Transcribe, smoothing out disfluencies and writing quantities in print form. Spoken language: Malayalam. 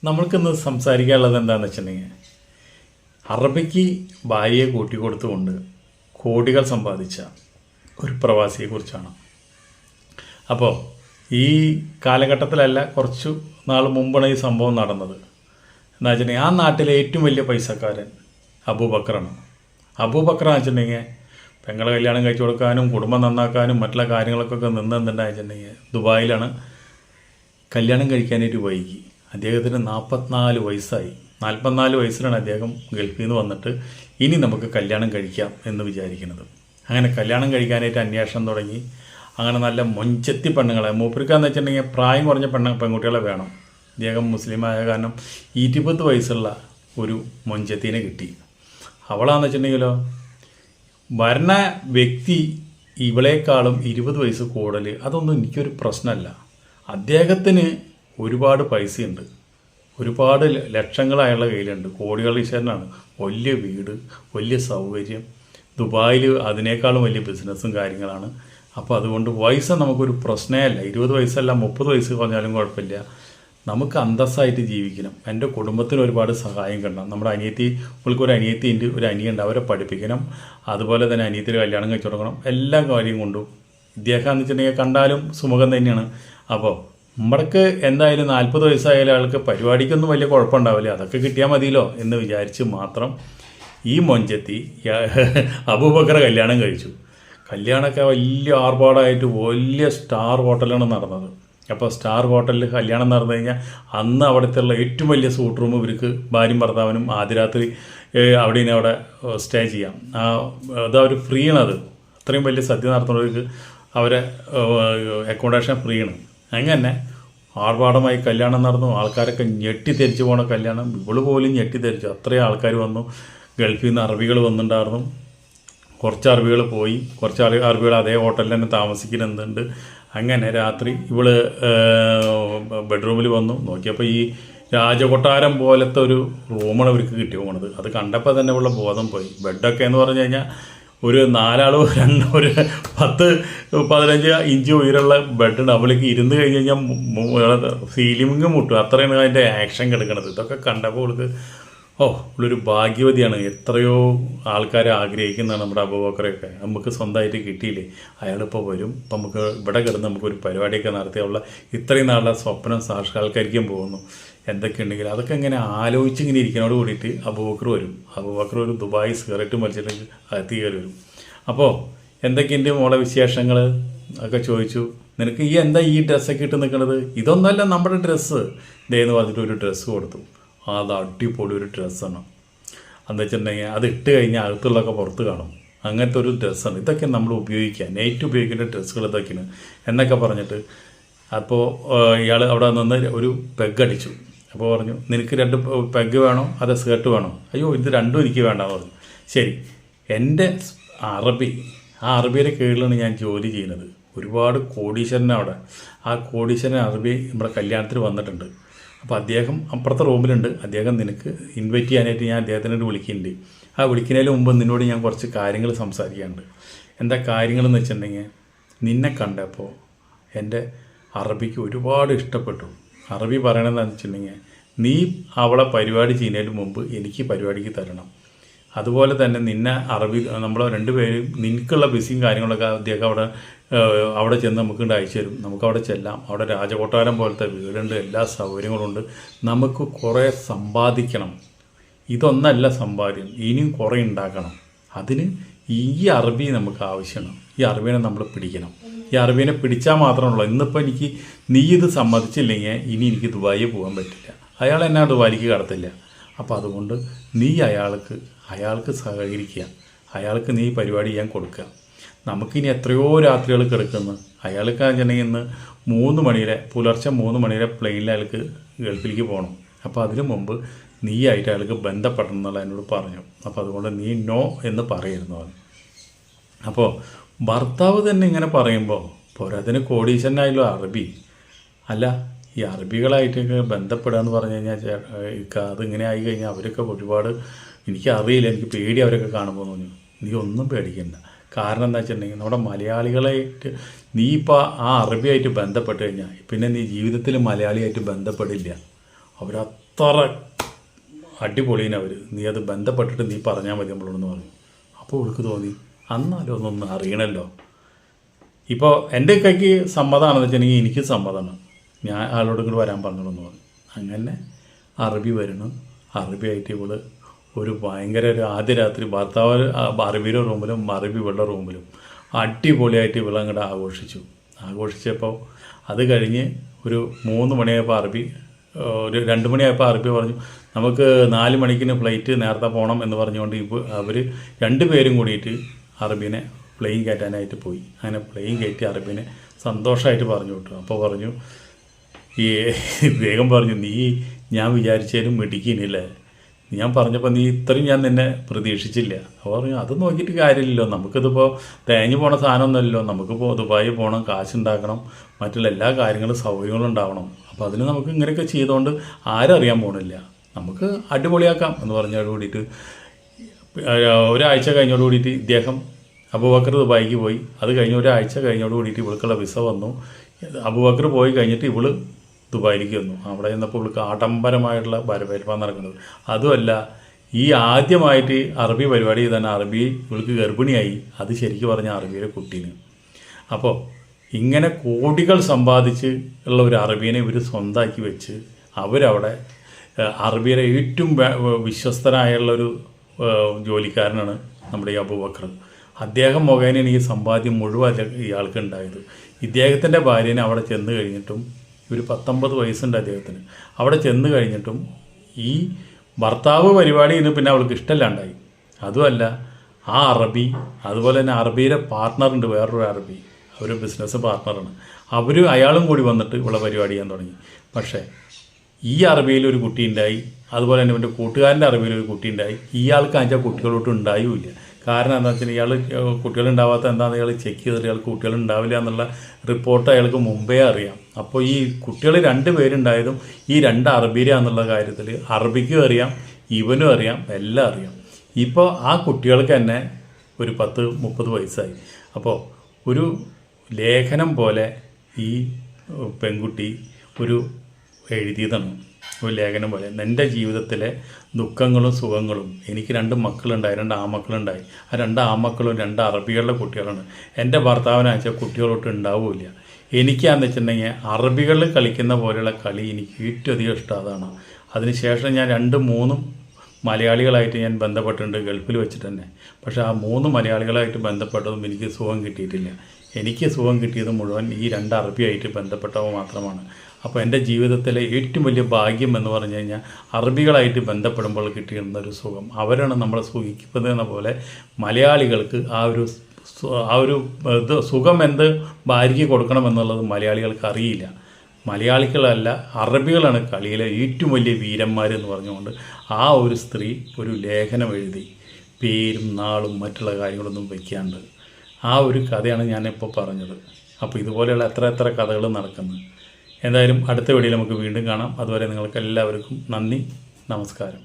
നമ്മൾക്കിന്ന് സംസാരിക്കാനുള്ളത് എന്താണെന്ന് വെച്ചിട്ടുണ്ടെങ്കിൽ അറബിക്ക് ഭാര്യയെ കൂട്ടിക്കൊടുത്തുകൊണ്ട് കോടികൾ സമ്പാദിച്ച ഒരു പ്രവാസിയെക്കുറിച്ചാണ്. അപ്പോൾ ഈ കാലഘട്ടത്തിലല്ല, കുറച്ചു നാൾ മുമ്പാണ് ഈ സംഭവം നടന്നത്. എന്താ വെച്ചിട്ടുണ്ടെങ്കിൽ ആ നാട്ടിലെ ഏറ്റവും വലിയ പൈസക്കാരൻ അബൂബക്കറാണ്. അബൂബക്കർ എന്ന് വെച്ചിട്ടുണ്ടെങ്കിൽ പെങ്ങളെ കല്യാണം കഴിച്ചു കൊടുക്കാനും കുടുംബം നന്നാക്കാനും മറ്റുള്ള കാര്യങ്ങളൊക്കെ നിന്നെന്തുണ്ടായിട്ടുണ്ടെങ്കിൽ ദുബായിലാണ്. കല്യാണം കഴിക്കാനായിട്ട് വൈകി. അദ്ദേഹത്തിന് 44 വയസ്സായി. 44 വയസ്സിലാണ് അദ്ദേഹം ഗൾഫിൽ നിന്ന് വന്നിട്ട് ഇനി നമുക്ക് കല്യാണം കഴിക്കാം എന്ന് വിചാരിക്കുന്നത്. അങ്ങനെ കല്യാണം കഴിക്കാനായിട്ട് അന്വേഷണം തുടങ്ങി. അങ്ങനെ നല്ല മൊഞ്ചത്തി പെണ്ണുങ്ങളെ മൂപ്പരിക്കാന്ന് വെച്ചിട്ടുണ്ടെങ്കിൽ പ്രായം കുറഞ്ഞ പെൺകുട്ടികളെ വേണം. അദ്ദേഹം മുസ്ലിമായ കാരണം 20 വയസ്സുള്ള ഒരു മൊഞ്ചത്തിനെ കിട്ടി. അവളാന്ന് വെച്ചിട്ടുണ്ടെങ്കിലോ വരണ വ്യക്തി ഇവളേക്കാളും 20 വയസ്സ് കൂടുതൽ. അതൊന്നും എനിക്കൊരു പ്രശ്നമല്ല. അദ്ദേഹത്തിന് ഒരുപാട് പൈസയുണ്ട്, ഒരുപാട് ലക്ഷങ്ങൾ അയാളുടെ കയ്യിലുണ്ട്, കോടികളീശ്വരനാണ്. വലിയ വീട്, വലിയ സൗകര്യം, ദുബായിൽ അതിനേക്കാളും വലിയ ബിസിനസ്സും കാര്യങ്ങളാണ്. അപ്പോൾ അതുകൊണ്ട് വയസ്സ് നമുക്കൊരു പ്രശ്നമേ അല്ല. 20 വയസ്സല്ല 30 വയസ്സ് കുറഞ്ഞാലും കുഴപ്പമില്ല. നമുക്ക് അന്തസ്സായിട്ട് ജീവിക്കണം. എൻ്റെ കുടുംബത്തിന് ഒരുപാട് സഹായം കിട്ടണം. നമ്മുടെ ഇവൾക്കൊരു അനിയത്തിയുണ്ട്, ഒരു അനിയുണ്ട്, അവരെ പഠിപ്പിക്കണം. അതുപോലെ തന്നെ അനിയത്തിൻ്റെ കല്യാണം കഴിച്ചു കൊടുക്കണം. എല്ലാ കാര്യം കൊണ്ടും ഇദ്ദേഹം എന്ന് വെച്ചിട്ടുണ്ടെങ്കിൽ കണ്ടാലും സുമുഖം തന്നെയാണ്. അപ്പോൾ നമ്മൾക്ക് എന്തായാലും 40 വയസ്സായാലും ആൾക്ക് പരിപാടിക്കൊന്നും വലിയ കുഴപ്പമുണ്ടാവില്ല, അതൊക്കെ കിട്ടിയാൽ മതിയല്ലോ എന്ന് വിചാരിച്ച് മാത്രം ഈ മൊഞ്ചത്തി അബൂബക്കർ കല്യാണം കഴിച്ചു. കല്യാണമൊക്കെ വലിയ ആർഭാടമായിട്ട് വലിയ സ്റ്റാർ ഹോട്ടലാണ് നടന്നത്. അപ്പോൾ സ്റ്റാർ ഹോട്ടലിൽ കല്യാണം നടന്നു കഴിഞ്ഞാൽ അന്ന് അവിടുത്തെ ഏറ്റവും വലിയ സൂട്ട് റൂം ഇവർക്ക് ഭാര്യയും ഭർത്താവിനും ആദ്യ രാത്രി അവിടെ സ്റ്റേ ചെയ്യാം. അതവർ ഫ്രീ ആണത്. അത്രയും വലിയ സദ്യ നടത്തുന്നവർക്ക് അവരെ അക്കോമഡേഷൻ ഫ്രീ ആണ്. അങ്ങനെ ആർഭാടമായി കല്യാണം നടന്നു. ആൾക്കാരൊക്കെ ഞെട്ടിത്തെരിച്ച് പോണ കല്യാണം. ഇവള് പോലും ഞെട്ടിത്തെരിച്ചു. അത്രയും ആൾക്കാർ വന്നു. ഗൾഫിൽ നിന്ന് അറബികൾ വന്നിട്ടുണ്ടായിരുന്നു. കുറച്ച് അറബികൾ പോയി, കുറച്ച് അറബികൾ അതേ ഹോട്ടലിൽ തന്നെ താമസിക്കുന്നുണ്ട്. അങ്ങനെ രാത്രി ഇവള് ബെഡ്റൂമിൽ വന്നു നോക്കിയപ്പോൾ ഈ രാജകൊട്ടാരം പോലത്തെ ഒരു റൂമാണ് അവർക്ക് കിട്ടി പോണത്. അത് കണ്ടപ്പോൾ തന്നെ ഉള്ള ബോധം പോയി. ബെഡൊക്കെ എന്ന് പറഞ്ഞു കഴിഞ്ഞാൽ ഒരു 4 ആളോ 10-15 ഇഞ്ച് ഉയരമുള്ള ബെഡുണ്ട്. അവൾക്ക് ഇരുന്ന് കഴിഞ്ഞ് കഴിഞ്ഞാൽ സീലിംഗ് മുട്ടും. അത്രയാണ് അതിൻ്റെ ആക്ഷൻ കിടക്കുന്നത്. ഇതൊക്കെ കണ്ടപ്പോൾ അവൾക്ക് ഉള്ളൊരു ഭാഗ്യവതിയാണ്. എത്രയോ ആൾക്കാരെ ആഗ്രഹിക്കുന്നതാണ് നമ്മുടെ അബൂബക്കറൊക്കെ. നമുക്ക് സ്വന്തമായിട്ട് കിട്ടിയില്ലേ, അയാളിപ്പോൾ വരും. ഇപ്പം നമുക്ക് ഇവിടെ കിടന്ന് നമുക്കൊരു പരിപാടിയൊക്കെ നടത്തിയുള്ള ഇത്രയും നാളുടെ സ്വപ്നം സാക്ഷാത്കരിക്കാൻ പോകുന്നു. എന്തൊക്കെയുണ്ടെങ്കിൽ അതൊക്കെ ഇങ്ങനെ ആലോചിച്ചിങ്ങനെ ഇരിക്കുന്നതോട് കൂടിയിട്ട് അബൂബക്കർ വരും. അബൂബക്കർ ഒരു ദുബായ് സിഗരറ്റ് വലിച്ചിട്ട് അകത്ത് കയറി വരും. അപ്പോൾ എന്തൊക്കെയുണ്ട് മോളെ വിശേഷങ്ങൾ ഒക്കെ ചോദിച്ചു. നിനക്ക് എന്താ ഈ ഡ്രസ്സൊക്കെ ഇട്ട് നിൽക്കുന്നത്? ഇതൊന്നല്ല നമ്മുടെ ഡ്രസ്സ് ഇതേന്ന് പറഞ്ഞിട്ട് ഒരു ഡ്രസ്സ് കൊടുത്തു. അത് അടിപൊളി ഒരു ഡ്രസ്സാണ്. എന്താ വെച്ചിട്ടുണ്ടെങ്കിൽ അത് ഇട്ട് കഴിഞ്ഞാൽ അകത്തുള്ളതൊക്കെ പുറത്ത് കാണും. അങ്ങനത്തെ ഒരു ഡ്രസ്സാണ്. ഇതൊക്കെ നമ്മൾ ഉപയോഗിക്കുക, നൈറ്റ് ഉപയോഗിക്കേണ്ട ഡ്രസ്സുകൾ ഇതൊക്കെയാണ് എന്നൊക്കെ പറഞ്ഞിട്ട് അപ്പോൾ ഇയാൾ അവിടെ നിന്ന് ഒരു പെഗ് അടിച്ചു. അപ്പോൾ പറഞ്ഞു, നിനക്ക് 2 പെഗ് വേണോ അതോ സ്കേർട്ട് വേണോ? അയ്യോ ഇത് രണ്ടും എനിക്ക് വേണ്ടാന്ന് പറഞ്ഞു. ശരി, എൻ്റെ അറബിയുടെ കീഴിലാണ് ഞാൻ ജോലി ചെയ്യുന്നത്. ഒരുപാട് കോടീശ്വരനാണ് അവിടെ. ആ കോടീശ്വരൻ അറബി നമ്മുടെ കല്യാണത്തിന് വന്നിട്ടുണ്ട്. അപ്പോൾ അദ്ദേഹം അപ്പുറത്തെ റൂമിലുണ്ട്. അദ്ദേഹം നിനക്ക് ഇൻവൈറ്റ് ചെയ്യാനായിട്ട് ഞാൻ അദ്ദേഹത്തിനോട് വിളിക്കുന്നുണ്ട്. ആ വിളിക്കുന്നതിന് മുമ്പ് നിന്നോട് ഞാൻ കുറച്ച് കാര്യങ്ങൾ സംസാരിക്കാനുണ്ട്. എന്താ കാര്യങ്ങളെന്ന് വെച്ചിട്ടുണ്ടെങ്കിൽ, നിന്നെ കണ്ടപ്പോൾ എൻ്റെ അറബിക്ക് ഒരുപാട് ഇഷ്ടപ്പെട്ടു. അറബി പറയണമെന്ന് വെച്ചിട്ടുണ്ടെങ്കിൽ, നീ അവളെ പരിപാടി ചെയ്യുന്നതിന് മുമ്പ് എനിക്ക് പരിപാടിക്ക് തരണം. അതുപോലെ തന്നെ നിന്നെ നമ്മൾ 2 പേരും നിനക്കുള്ള ബിസിയും കാര്യങ്ങളൊക്കെ അദ്ദേഹം അവിടെ ചെന്ന് നമുക്ക് അയച്ചു തരും. നമുക്കവിടെ ചെല്ലാം. അവിടെ രാജകൊട്ടാരം പോലത്തെ വീടുണ്ട്, എല്ലാ സൗകര്യങ്ങളുണ്ട്. നമുക്ക് കുറേ സമ്പാദിക്കണം. ഇതൊന്നല്ല സമ്പാദ്യം, ഇനിയും കുറേ ഉണ്ടാക്കണം. അതിന് ഈ അറബി നമുക്ക് ആവശ്യമാണ്. ഈ അറബീനെ നമ്മൾ പിടിക്കണം. ഈ അറബീനെ പിടിച്ചാൽ മാത്രമേ. ഇന്നിപ്പോൾ നീ ഇത് സമ്മതിച്ചില്ലെങ്കിൽ ഇനി എനിക്ക് ദുബായിൽ പോകാൻ പറ്റില്ല. അയാൾ എന്നെ ദുബായിക്ക് കടത്തില്ല. അപ്പോൾ അതുകൊണ്ട് നീ അയാൾക്ക് സഹകരിക്കുക. അയാൾക്ക് നീ പരിപാടി ചെയ്യാൻ കൊടുക്കുക. നമുക്കിനി എത്രയോ രാത്രികൾ കിടക്കുന്നു. അയാൾക്ക് വെച്ചിട്ടുണ്ടെങ്കിൽ ഇന്ന് 3 മണിയുടെ പുലർച്ചെ 3 മണിയുടെ പ്ലെയിനിൽ അയാൾക്ക് ഗൾഫിലേക്ക് പോകണം. അപ്പോൾ അതിനു മുമ്പ് നീയായിട്ട് അയാൾക്ക് ബന്ധപ്പെടണം എന്നുള്ള എന്നോട് പറഞ്ഞു. അപ്പോൾ അതുകൊണ്ട് നീ നോ എന്ന് പറയുന്നു അവൻ. അപ്പോൾ ഭർത്താവ് തന്നെ ഇങ്ങനെ പറയുമ്പോൾ പോരാതിന് കോടീശ്വരനായല്ലോ അറബി. അല്ല, ഈ അറബികളായിട്ടൊക്കെ ബന്ധപ്പെടുക എന്ന് പറഞ്ഞു കഴിഞ്ഞാൽ അതിങ്ങനെ ആയി കഴിഞ്ഞാൽ അവരൊക്കെ ഒരുപാട് എനിക്കറിയില്ല, എനിക്ക് പേടി അവരൊക്കെ കാണുമ്പോൾ തോന്നി. നീ ഒന്നും പേടിക്കണ്ട. കാരണം എന്താ വെച്ചിട്ടുണ്ടെങ്കിൽ നമ്മുടെ മലയാളികളായിട്ട് നീ ഇപ്പോൾ ആ അറബിയായിട്ട് ബന്ധപ്പെട്ട് കഴിഞ്ഞാൽ പിന്നെ നീ ജീവിതത്തിൽ മലയാളിയായിട്ട് ബന്ധപ്പെടില്ല. അവരത്ര അടിപൊളിയവർ, നീ അത് ബന്ധപ്പെട്ടിട്ട് നീ പറഞ്ഞാൽ മതി നമ്മളോടെന്ന് പറഞ്ഞു. അപ്പോൾ അവൾക്ക് തോന്നി അന്നാലും ഒന്നൊന്ന് അറിയണമല്ലോ. ഇപ്പോൾ എൻ്റെ കൈക്ക് സമ്മതമാണെന്ന് വെച്ചിട്ടുണ്ടെങ്കിൽ എനിക്ക് സമ്മതമാണ്, ഞാൻ ആളോട് ഇങ്ങോട്ട് വരാൻ പറഞ്ഞോളെന്ന് പറഞ്ഞു. അങ്ങനെ അറബി വരണം. അറബിയായിട്ട് ഇവള് ഒരു ഭയങ്കര ഒരു ആദ്യ രാത്രി ഭർത്താവ് അറബിയുടെ റൂമിലും അറബി ഇവളുടെ റൂമിലും അടിപൊളിയായിട്ട് ഇവളങ്ങോട്ട് ആഘോഷിച്ചപ്പോൾ അത് കഴിഞ്ഞ് ഒരു 3 മണിയായപ്പോൾ അറബി, ഒരു 2 മണിയായപ്പോൾ അറബി പറഞ്ഞു നമുക്ക് 4 മണിക്കിന് ഫ്ലൈറ്റ് നേരത്തെ പോകണം എന്ന് പറഞ്ഞുകൊണ്ട് അവർ 2 പേരും കൂടിയിട്ട് അറബീനെ പ്ലെയിൻ കയറ്റാനായിട്ട് പോയി. അങ്ങനെ പ്ലെയിൻ കയറ്റി അറബീനെ സന്തോഷമായിട്ട് പറഞ്ഞു വിട്ടു. അപ്പോൾ പറഞ്ഞു ഈ വേഗം പറഞ്ഞു, നീ ഞാൻ വിചാരിച്ചാലും മിടിക്കിനില്ലേ, ഞാൻ പറഞ്ഞപ്പോൾ നീ ഇത്രയും ഞാൻ നിന്നെ പ്രതീക്ഷിച്ചില്ല. അപ്പോൾ പറഞ്ഞു അത് നോക്കിയിട്ട് കാര്യമില്ലല്ലോ, നമുക്കിതിപ്പോൾ തേഞ്ഞു പോണ സാധനമൊന്നുമല്ലല്ലോ, നമുക്കിപ്പോൾ ദുബായി പോകണം, കാശുണ്ടാക്കണം, മറ്റുള്ള എല്ലാ കാര്യങ്ങളും സൗകര്യങ്ങളും ഉണ്ടാവണം. അപ്പോൾ അതിന് നമുക്ക് ഇങ്ങനെയൊക്കെ ചെയ്തുകൊണ്ട് ആരും അറിയാൻ പോകണില്ല, നമുക്ക് അടിപൊളിയാക്കാം എന്ന് പറഞ്ഞതോട് കൂടിയിട്ട് ഒരാഴ്ച കഴിഞ്ഞോട് കൂടിയിട്ട് ഇദ്ദേഹം അബൂബക്കർ ദുബായിക്ക് പോയി. അത് കഴിഞ്ഞ് ഒരാഴ്ച കഴിഞ്ഞോട് കൂടിയിട്ട് ഇവൾക്കുള്ള വിസ വന്നു. അബൂബക്കർ പോയി കഴിഞ്ഞിട്ട് ഇവള് ദുബായിലേക്ക് വന്നു. അവിടെ ചെന്നപ്പോൾ ഇവൾക്ക് ആഡംബരമായിട്ടുള്ള വരവേൽപ്പാണ് നടക്കുന്നത്. അതുമല്ല, ഈ ആദ്യമായിട്ട് അറബി പരിപാടി ചെയ്താൽ അറബി ഇവൾക്ക് ഗർഭിണിയായി. അത് ശരിക്കും പറഞ്ഞാൽ അറബിയുടെ കുട്ടീന്. അപ്പോൾ ഇങ്ങനെ കോടികൾ സമ്പാദിച്ച് ഉള്ള ഒരു അറബീനെ ഇവർ സ്വന്തമാക്കി വെച്ച് അവരവിടെ അറബിയുടെ ഏറ്റവും വിശ്വസ്തനായുള്ളൊരു ജോലിക്കാരനാണ് നമ്മുടെ ഈ അബൂബക്കർ. അദ്ദേഹം മുഖേനയാണ് ഈ സമ്പാദ്യം മുഴുവൻ ഇയാൾക്ക് ഉണ്ടായത്. ഇദ്ദേഹത്തിൻ്റെ ഭാര്യനെ അവിടെ ചെന്ന് കഴിഞ്ഞിട്ടും ഒരു 19 വയസ്സുണ്ട് അദ്ദേഹത്തിന്. അവിടെ ചെന്ന് കഴിഞ്ഞിട്ടും ഈ ഭർത്താവ് പരിപാടി ഇന്ന് പിന്നെ അവൾക്ക് ഇഷ്ടമല്ലാണ്ടായി. അതുമല്ല, ആ അറബി അതുപോലെ തന്നെ അറബിയുടെ പാർട്ട്ണറുണ്ട്, വേറൊരു അറബി, അവർ ബിസിനസ് പാർട്ട്ണറാണ്. അയാളും കൂടി വന്നിട്ട് ഇവിടെ പരിപാടി ചെയ്യാൻ തുടങ്ങി. പക്ഷേ ഈ അറബിയിൽ ഒരു കുട്ടി ഉണ്ടായി, അതുപോലെ തന്നെ ഇവൻ്റെ കൂട്ടുകാരൻ്റെ അറബിയിൽ ഒരു കുട്ടി ഉണ്ടായി. ഇയാൾക്ക് അഞ്ചാൽ കുട്ടികളോട്ട് ഉണ്ടായുമില്ല. കാരണം എന്താ വെച്ചാൽ ഇയാൾ കുട്ടികളുണ്ടാവാത്ത എന്താണെന്ന് ഇയാൾ ചെക്ക് ചെയ്തിട്ട് ഇയാൾക്ക് കുട്ടികളുണ്ടാവില്ല എന്നുള്ള റിപ്പോർട്ട് അയാൾക്ക് മുമ്പേ അറിയാം. അപ്പോൾ ഈ കുട്ടികൾ 2 പേരുണ്ടായതും ഈ 2 അറബിയിലാന്നുള്ള കാര്യത്തിൽ അറബിക്കും അറിയാം, ഇവനും അറിയാം, എല്ലാം അറിയാം. ഇപ്പോൾ ആ കുട്ടികൾക്ക് തന്നെ ഒരു 10-30 വയസ്സായി. അപ്പോൾ ഒരു ലേഖനം പോലെ ഈ പെൺകുട്ടി എഴുതിയതാണ്, ഒരു ലേഖനം പോലെ. എൻ്റെ ജീവിതത്തിലെ ദുഃഖങ്ങളും സുഖങ്ങളും, എനിക്ക് 2 മക്കളുണ്ടായി, 2 ആൺമക്കളുണ്ടായി. ആ 2 ആൺമക്കളും 2 അറബികളുടെ കുട്ടികളാണ്. എൻ്റെ ഭർത്താവിനയച്ചാൽ കുട്ടികളോട്ട് ഉണ്ടാവില്ല. എനിക്കാന്ന് വെച്ചിട്ടുണ്ടെങ്കിൽ അറബികൾ കളിക്കുന്ന പോലെയുള്ള കളി എനിക്ക് ഏറ്റവും അധികം ഇഷ്ടം അതാണ്. അതിനുശേഷം ഞാൻ 2-3 മലയാളികളായിട്ട് ഞാൻ ബന്ധപ്പെട്ടിട്ടുണ്ട് ഗൾഫിൽ വെച്ചിട്ട് തന്നെ. പക്ഷേ ആ 3 മലയാളികളായിട്ട് ബന്ധപ്പെട്ടതും എനിക്ക് സുഖം കിട്ടിയിട്ടില്ല. എനിക്ക് സുഖം കിട്ടിയത് മുഴുവൻ ഈ 2 അറബിയായിട്ട് ബന്ധപ്പെട്ടവ മാത്രമാണ്. അപ്പോൾ എൻ്റെ ജീവിതത്തിലെ ഏറ്റവും വലിയ ഭാഗ്യം എന്ന് പറഞ്ഞു കഴിഞ്ഞാൽ അറബികളായിട്ട് ബന്ധപ്പെടുമ്പോൾ കിട്ടിയിരുന്നൊരു സുഖം. അവരാണ് നമ്മളെ സുഖിക്കുന്നതെന്ന പോലെ മലയാളികൾക്ക് ആ ഒരു സുഖം എന്ത് ഭാര്യയ്ക്ക് കൊടുക്കണമെന്നുള്ളത് മലയാളികൾക്ക് അറിയില്ല. മലയാളികളല്ല, അറബികളാണ് കളിയിലെ ഏറ്റവും വലിയ വീരന്മാരെന്ന് പറഞ്ഞുകൊണ്ട് ആ ഒരു സ്ത്രീ ഒരു ലേഖനം എഴുതി, പേരും നാളും മറ്റുള്ള കാര്യങ്ങളൊന്നും വയ്ക്കാണ്ട്. ആ ഒരു കഥയാണ് ഞാനിപ്പോൾ പറഞ്ഞത്. അപ്പോൾ ഇതുപോലെയുള്ള എത്ര കഥകൾ നടക്കുന്നത്. എന്തായാലും അടുത്ത വീഡിയോയിൽ നമുക്ക് വീണ്ടും കാണാം. അതുവരെ നിങ്ങൾക്ക് എല്ലാവർക്കും നന്ദി, നമസ്കാരം.